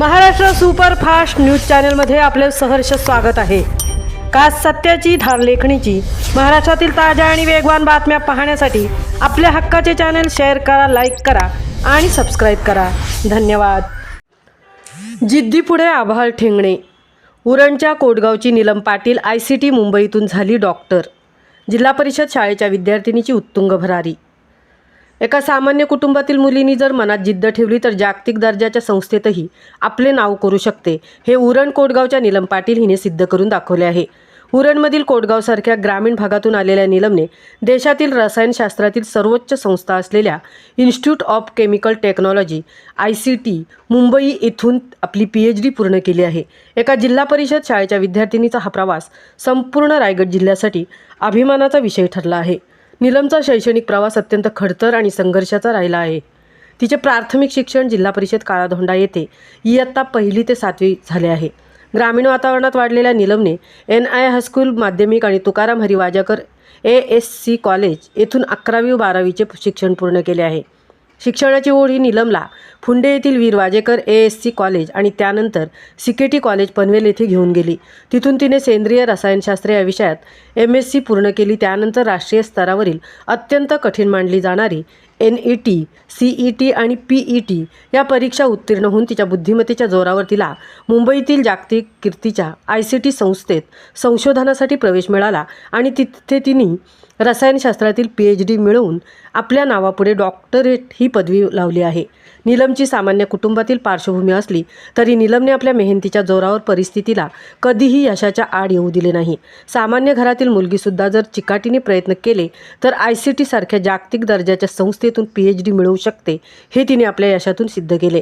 Maharashtra superfast news चॅनलमध्ये आपले सहर्ष स्वागत आहे। खास सत्याची धार लेखणीची महाराष्ट्रातील ताज्या आणि वेगवान बातम्या पाहण्यासाठी आपल्या हक्काचे चॅनल शेअर करा, लाईक करा आणि सबस्क्राइब करा। धन्यवाद। जिद्दीपुढे आभाळ ठेंगणे। उरणच्या कोटगावची नीलम पाटील ICT मुंबईतून झाली डॉक्टर। जिल्हा परिषद शाळेच्या विद्यार्थिनीची उत्तुंग भरारी। एका सामान्य कुटुंबातील मुलींनी जर मनात जिद्द ठेवली तर जागतिक दर्जाच्या संस्थेतही आपले नाव करू शकते, हे उरण कोटगावच्या नीलम पाटील हिने सिद्ध करून दाखवले आहे। उरणमधील कोटगावसारख्या ग्रामीण भागातून आलेल्या नीलमने देशातील रसायनशास्त्रातील सर्वोच्च संस्था असलेल्या institute of chemical technology ICT Mumbai येथून आपली PhD पूर्ण केली आहे। एका जिल्हा परिषद शाळेच्या विद्यार्थिनीचा हा प्रवास संपूर्ण रायगड जिल्ह्यासाठी अभिमानाचा विषय ठरला आहे। नीलमचा शैक्षणिक प्रवास अत्यंत खडतर आणि संघर्षाचा राहिला आहे। तिचे प्राथमिक शिक्षण जिल्हा परिषद काळाधोंडा येथे इयत्ता 1ली ते 7वी झाले आहे। ग्रामीण वातावरणात वाढलेल्या नीलमने NI हायस्कूल माध्यमिक आणि तुकाराम हरिवाजाकर ASC कॉलेज येथून 11वी व 12वीचे शिक्षण पूर्ण केले आहे। शिक्षणाची ओढ ही नीलमला फुंडे येथील वीर वाजेकर ASC कॉलेज आणि त्यानंतर CKT कॉलेज पनवेल येथे घेऊन गेली। तिथून तिने सेंद्रिय रसायनशास्त्र या विषयात MSc पूर्ण केली। त्यानंतर राष्ट्रीय स्तरावरील अत्यंत कठीण मानली जाणारी NET, CET आणि PET या परीक्षा उत्तीर्ण होऊन तिच्या बुद्धिमत्तेच्या जोरावर तिला मुंबईतील जागतिक कीर्तीच्या ICT संस्थेत संशोधनासाठी प्रवेश मिळाला आणि तिथे तिने रसायनशास्त्रातील PhD मिळवून आपल्या नावापुढे डॉक्टरेट ही पदवी लावली आहे। नीलमची सामान्य कुटुंबातील पार्श्वभूमी असली तरी नीलमने आपल्या मेहनतीच्या जोरावर परिस्थितीला कधीही यशाच्या आड येऊ दिले नाही। सामान्य घरातील मुलगीसुद्धा जर चिकाटीने प्रयत्न केले तर ICT सारख्या जागतिक दर्जाच्या संस्थेतून PhD मिळवू शकते, हे तिने आपल्या यशातून सिद्ध केले।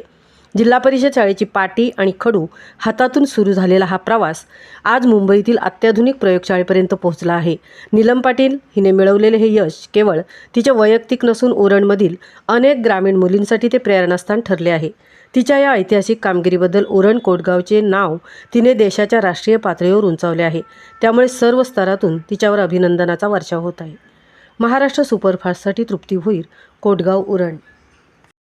जिल्हा परिषद शाळेची पाटी आणि खडू हातातून सुरू झालेला हा प्रवास आज मुंबईतील अत्याधुनिक प्रयोगशाळेपर्यंत पोहोचला आहे। नीलम पाटील हिने मिळवलेले हे यश केवळ तिचे वैयक्तिक नसून उरणमधील अनेक ग्रामीण मुलींसाठी ते प्रेरणास्थान ठरले आहे। तिच्या या ऐतिहासिक कामगिरीबद्दल उरण कोटगावचे नाव तिने देशाच्या राष्ट्रीय पातळीवर उंचावले आहे। त्यामुळे सर्व स्तरातून तिच्यावर अभिनंदनाचा वर्षाव होत आहे। महाराष्ट्र सुपरफास्टसाठी तृप्ती भोईर, कोटगाव, उरण।